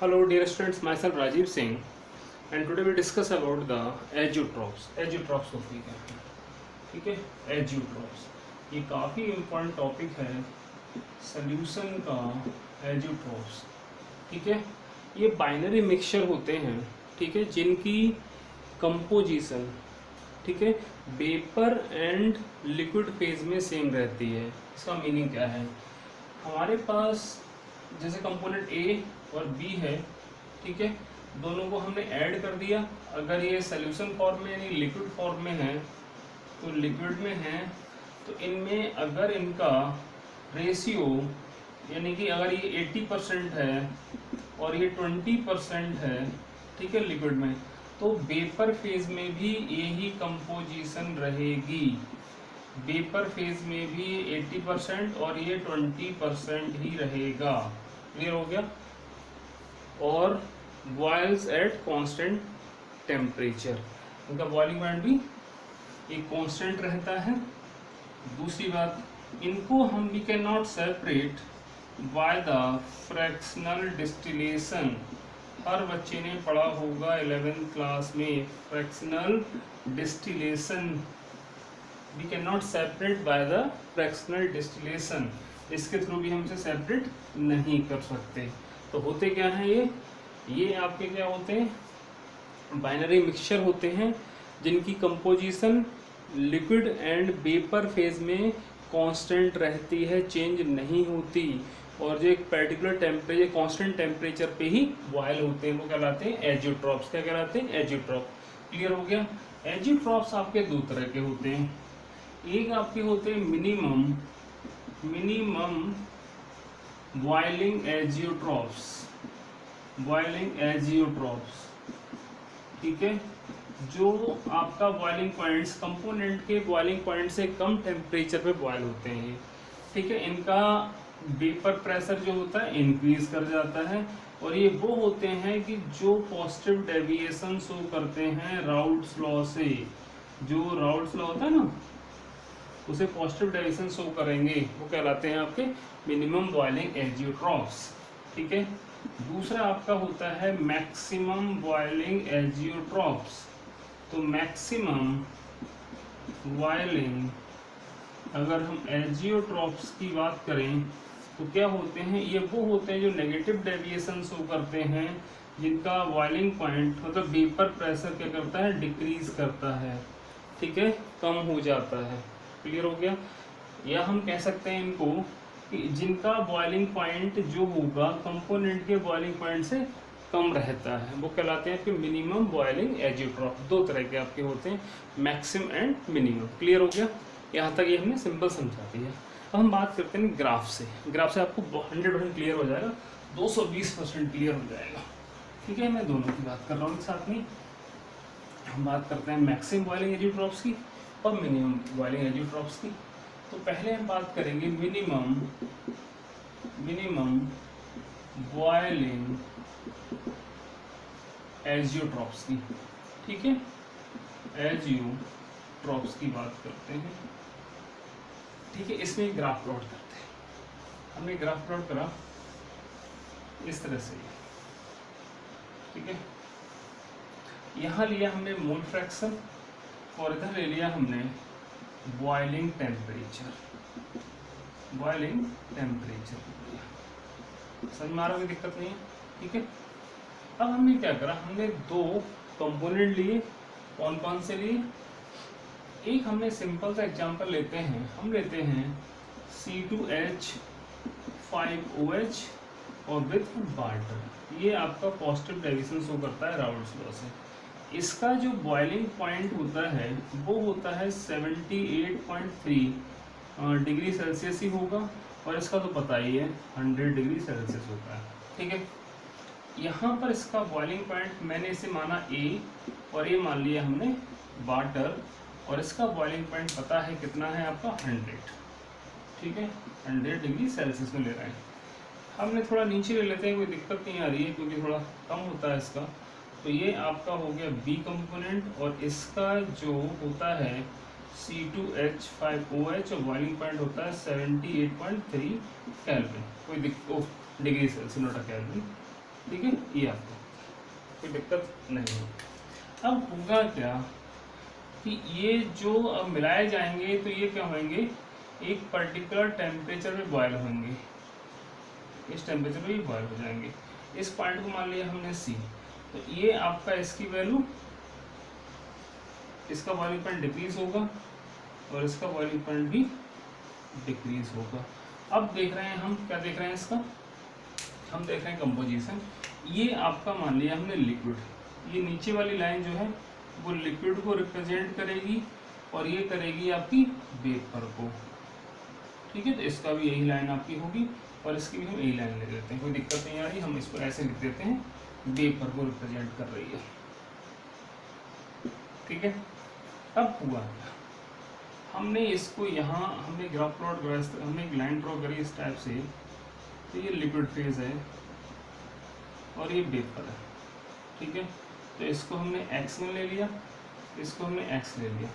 Hello dear students, myself Rajiv Singh and today we discuss about the azeotropes. Azeotropes को ठीक है। Azeotropes ये काफ़ी इम्पोर्टेंट टॉपिक है सॉल्यूशन का। एजियोट्रॉप्स ठीक है, ये बाइनरी मिक्सचर होते हैं ठीक है, जिनकी कंपोजिशन ठीक है वेपर एंड लिक्विड फेज में सेम रहती है। इसका मीनिंग क्या है, हमारे पास जैसे कंपोनेंट ए और बी है ठीक है, दोनों को हमने ऐड कर दिया। अगर ये सोल्यूशन फॉर्म में यानी लिक्विड फॉर्म में है तो लिक्विड में है, तो इनमें अगर इनका रेशियो यानी कि अगर ये 80% है और ये 20% है ठीक है लिक्विड में, तो वेपर फेज में भी यही कंपोजिशन रहेगी। वेपर फेज में भी 80% और ये 20% ही रहेगा। क्लियर हो गया। और बॉयल्स एट कांस्टेंट टेम्परेचर, उनका बॉइलिंग पॉइंट भी एक कांस्टेंट रहता है। दूसरी बात, इनको हम we can not separate by the fractional distillation. हर बच्चे ने पढ़ा होगा 11th क्लास में fractional distillation. We can not separate by the fractional distillation, इसके थ्रू भी हम इसे सेपरेट नहीं कर सकते। तो होते क्या हैं ये आपके क्या होते हैं, बाइनरी मिक्सचर होते हैं जिनकी composition liquid and vapour phase में कांस्टेंट रहती है, चेंज नहीं होती, और जो एक पर्टिकुलर टेम्परेचर कांस्टेंट टेम्परेचर पे ही बॉयल होते हैं, वो कहलाते हैं एजियोट्रॉप्स। क्या कहलाते हैं, एजियोट्रॉप। क्लियर हो गया। एजियोट्रॉप्स आपके दो तरह के होते हैं, एक आपके होते हैं minimum boiling azeotropes, boiling azeotropes ठीक है, जो आपका बॉइलिंग पॉइंट्स कंपोनेंट के बॉइलिंग पॉइंट से कम टेम्परेचर पे बॉयल होते हैं ठीक है। इनका वेपर प्रेशर जो होता है इंक्रीज कर जाता है, और ये वो होते हैं कि जो पॉजिटिव डेविएशन शो करते हैं राउल्ट्स लॉ से। जो राउल्ट्स लॉ होता है ना, उसे पॉजिटिव डेविएशन शो करेंगे, वो कहलाते हैं आपके मिनिमम बॉइलिंग एजियोट्रॉप्स ठीक है। दूसरा आपका होता है मैक्सिमम बॉइलिंग एजियोट्रॉप्स। तो मैक्सिमम बॉइलिंग, अगर हम एजियोट्रॉप्स की बात करें तो क्या होते हैं, ये वो होते हैं जो नेगेटिव डेविएशन शो करते हैं, जिनका बॉइलिंग पॉइंट मतलब वेपर प्रेशर क्या करता है, डिक्रीज करता है ठीक है, कम हो जाता है। क्लियर हो गया। या हम कह सकते हैं इनको कि जिनका बॉइलिंग पॉइंट जो होगा कंपोनेंट के बॉइलिंग पॉइंट से कम रहता है, वो कहलाते हैं आपके मिनिमम बॉइलिंग एजियोट्रॉप। दो तरह के आपके होते हैं, मैक्सिमम एंड मिनिमम। क्लियर हो गया। यहाँ तक ये हमने सिंपल समझा दिया। अब हम बात करते हैं ग्राफ से। ग्राफ से आपको 100% क्लियर हो जाएगा, 220% क्लियर हो जाएगा ठीक है। मैं दोनों की बात कर रहा हूँ साथ में। हम बात करते हैं मैक्सिमम बॉइलिंग एजियोट्रॉप्स की और मिनिमम बॉइलिंग एजियोट्रॉप्स की। तो पहले हम बात करेंगे मिनिमम बॉइलिंग एजियोट्रॉप्स की ठीक है। एजियोट्रॉप्स की बात करते हैं ठीक है। इसमें ग्राफ प्लॉट करते हैं। हमने ग्राफ प्लॉट करा इस तरह से ठीक है। यहाँ लिया हमने मोल फ्रैक्शन और इधर ले लिया हमने बॉइलिंग टेम्परेचर। बॉइलिंग टेम्परेचर समझ में आ रहा है, कोई दिक्कत नहीं है ठीक है। अब हमने क्या करा, हमने दो कंपोनेंट लिए। कौन कौन से लिए, एक हमने सिंपल सा एग्जांपल लेते हैं, हम लेते हैं C2H5OH और विथ वाटर। ये आपका पॉजिटिव डेविएशन शो करता है राउल्ट्स लॉ से। इसका जो बॉइलिंग पॉइंट होता है वो होता है 78.3 डिग्री सेल्सियस ही होगा, और इसका तो पता ही है 100 डिग्री सेल्सियस होता है ठीक है। यहाँ पर इसका बॉइलिंग पॉइंट मैंने इसे माना A और ये मान लिया हमने वाटर, और इसका बॉइलिंग पॉइंट पता है कितना है आपका 100 ठीक है, 100 डिग्री सेल्सियस में ले रहे हैं। हमने थोड़ा नीचे ले लेते हैं, कोई दिक्कत नहीं आ रही है क्योंकि थोड़ा कम होता है इसका। तो ये आपका हो गया बी कंपोनेंट, और इसका जो होता है C2H5OH और बॉइलिंग पॉइंट होता है 78.3 केल्विन, कोई degree Celsius not a kelvin ठीक है, ये आपको कोई दिक्कत नहीं है। अब होगा क्या कि ये जो अब मिलाए जाएंगे तो ये क्या होंगे, एक पर्टिकुलर टेम्परेचर में बॉयल होंगे, इस टेम्परेचर में ये बॉयल हो जाएंगे। इस पॉइंट को मान लिया हमने सी, तो ये आपका इसकी वैल्यू, इसका बॉइलिंग पॉइंट डिक्रीज होगा और इसका बॉइलिंग पॉइंट भी डिक्रीज होगा। अब देख रहे हैं हम क्या देख रहे हैं इसका, हम देख रहे हैं कंपोजिशन। ये आपका मान लिया हमने लिक्विड, ये नीचे वाली लाइन जो है वो लिक्विड को रिप्रेजेंट करेगी और ये करेगी आपकी वेपर को, ठीक है। तो इसका भी यही लाइन आपकी होगी और इसकी भी हम यही लाइन ले लेते हैं, कोई दिक्कत नहीं आ रही, हम इसको ऐसे लिख देते हैं, वेपर को रिप्रेजेंट कर रही है, ठीक है। अब हुआ हमने इसको यहाँ हमने ग्राफ प्लॉट करा, हमने एक लाइन ड्रॉ करी इस टाइप से, तो ये लिक्विड फेज है और ये वेपर है, ठीक है। तो इसको हमने एक्स में ले लिया, इसको हमने एक्स ले लिया,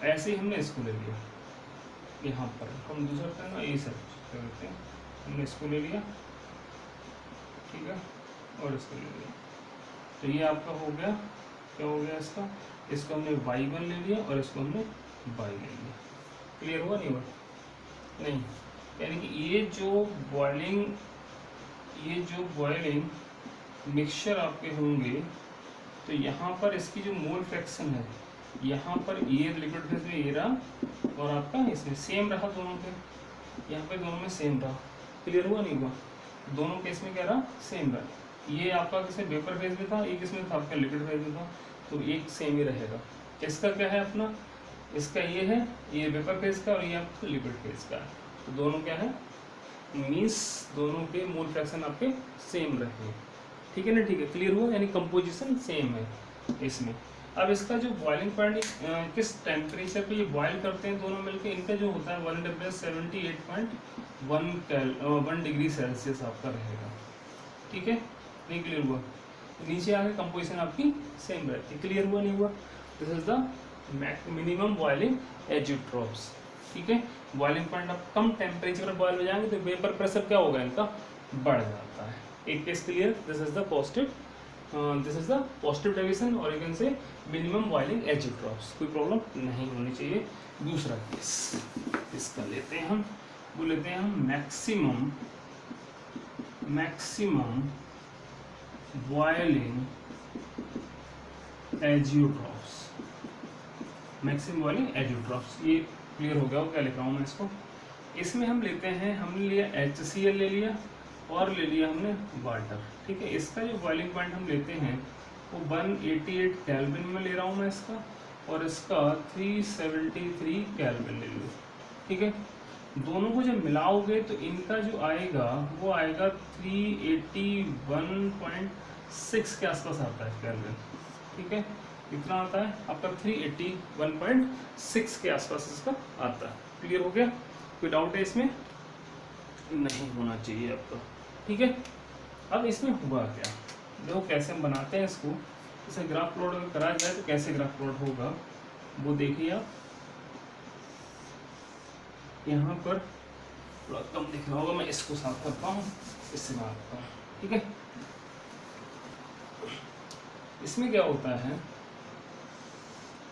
ऐसे ही हमने इसको ले लिया, यहाँ पर हम दूसरा करना ये सब करते हैं, हमने इसको ले लिया, ठीक है, और इसको ले लिया, तो ये आपका हो गया, क्या हो गया इसका, इसको हमने y1 ले लिया और इसको हमने y ले लिया। क्लियर हुआ नहीं हुआ? नहीं, यानी कि ये जो बॉइलिंग मिक्सचर आपके होंगे, तो यहाँ पर इसकी जो मोल फ्रैक्शन है, यहाँ पर ये लिक्विड फेज में ये रहा और आपका इसमें सेम रहा, दोनों के यहाँ पे दोनों में सेम रहा। क्लियर हुआ नहीं हुआ? दोनों केस में क्या रहा, सेम रहा। ये आपका किसमें वेपर फेज में था, ये किसमें था, आपका लिक्विड फेज में था, तो एक सेम ही रहेगा। इसका क्या है अपना, इसका ये है, ये वेपर फेज का और ये आपका लिक्विड फेज का है, तो दोनों क्या है, मीन्स दोनों के मोल फ्रैक्शन आपके सेम रहे, ठीक है ना, ठीक है। क्लियर हुआ, यानी कंपोजिशन सेम है इसमें। अब इसका जो बॉइलिंग पॉइंट किस टेम्परेचर पे ये बॉयल करते हैं दोनों मिलके, इनका जो होता है 1 डिग्री सेल्सियस आपका रहेगा, ठीक है। नहीं क्लियर हुआ? नीचे आगे कंपोजिशन आपकी सेम रहती है। क्लियर हुआ नहीं हुआ? This is the minimum boiling azeotropes, ठीक है। बॉइलिंग पॉइंट आप कम टेम्परेचर पर बॉयल हो जाएंगे तो वेपर प्रेशर क्या होगा, इनका बढ़ जाता है। एक case clear, this is the positive deviation और you can say minimum boiling azeotropes, कोई प्रॉब्लम नहीं होनी चाहिए। दूसरा केस इसका लेते हैं हम, वो लेते हैं हम maximum boiling azeotropes, maximum boiling azeotropes. ये क्लियर हो गया हो क्या लिख रहा हूँ मैं इसको। इसमें हम लेते हैं, हमने लिया HCl ले लिया और ले लिया हमने वाटर, ठीक है। इसका जो बॉइलिंग पॉइंट हम लेते हैं वो 188 केल्विन में ले रहा हूँ मैं इसका, और इसका 373 केल्विन ले लो, ठीक है। दोनों को जब मिलाओगे तो इनका जो आएगा वो आएगा 381.6 के आसपास आता है केल्विन, ठीक है। कितना आता है आपका 381.6 के आसपास इसका आता है। क्लियर हो गया? कोई डाउट है इसमें? नहीं होना चाहिए आपका, ठीक है। अब इसमें हुआ क्या, देखो कैसे हम बनाते हैं इसको। इसे ग्राफ प्लॉट अगर करा जाए तो कैसे ग्राफ प्लॉट होगा वो देखिए आप। यहाँ पर थोड़ा कम दिख रहा होगा, मैं इसको साफ करता हूँ, इससे बनाता हूँ, ठीक है। इसमें क्या होता है,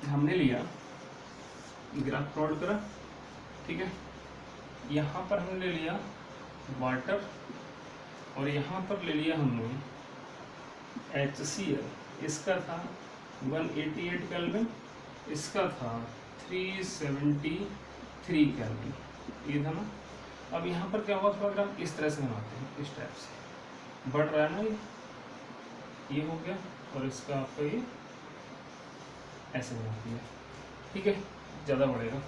हमने लिया ग्राफ प्लॉट करा, ठीक है। यहाँ पर हमने ले लिया वाटर और यहाँ पर ले लिया हमने HCl, इसका था 188 केल्विन, इसका था 373 केल्विन, ये था ना। अब यहाँ पर क्या हुआ, थोड़ा ग्राफ इस तरह से बनाते हैं, इस टाइप से बढ़ रहा है ना, ये हो गया और इसका आपका ये ऐसे बनाती है, ठीक है, ज़्यादा बढ़ेगा।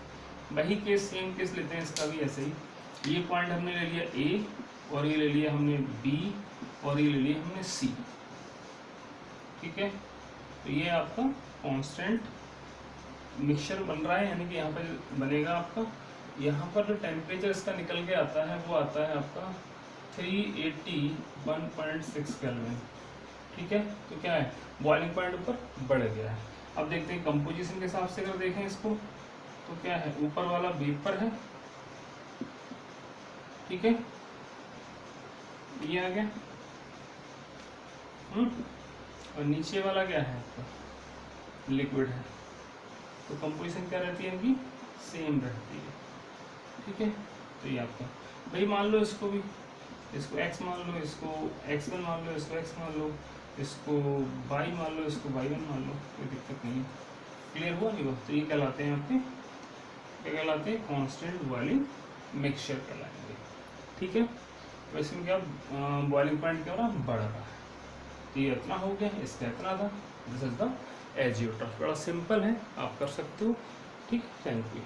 वही केस सेम केस लेते हैं, इसका भी ऐसे ही। ये पॉइंट हमने ले लिया A और ये ले लिया हमने B और ये ले लिया हमने C, ठीक है। तो ये आपका कांस्टेंट मिक्सचर बन रहा है, यानी कि यहाँ पर बनेगा आपका, यहाँ पर जो टेम्परेचर इसका निकल के आता है वो आता है आपका 381.6 केल्विन, ठीक है। तो क्या है, बॉइलिंग पॉइंट ऊपर बढ़ गया है। अब देखते हैं कंपोजिशन के हिसाब से अगर देखें इसको तो क्या है, ऊपर वाला वेपर है, ठीक है, ये आ गया, और नीचे वाला क्या है आपका, लिक्विड है, तो कंपोजिशन क्या रहती है इनकी, सेम रहती है। ठीक है, तो ये आपका भाई मान लो इसको भी, इसको x मान लो, इसको x1 मान लो, इसको x मान लो, इसको y मान लो, इसको y1 मान लो, कोई दिक्कत नहीं है। क्लियर हुआ नहीं हुआ? तो ये कहलाते हैं आपके, क्या कहलाते हैं, कांस्टेंट बॉइलिंग मिक्सचर कहलाएंगे। ठीक है, तो इसमें क्या बॉइलिंग पॉइंट क्या हो रहा, बढ़ रहा है। तो ये इतना हो गया, इसका इतना था। This is the azeotrope. बड़ा सिंपल है, आप कर सकते हो। ठीक, थैंक यू।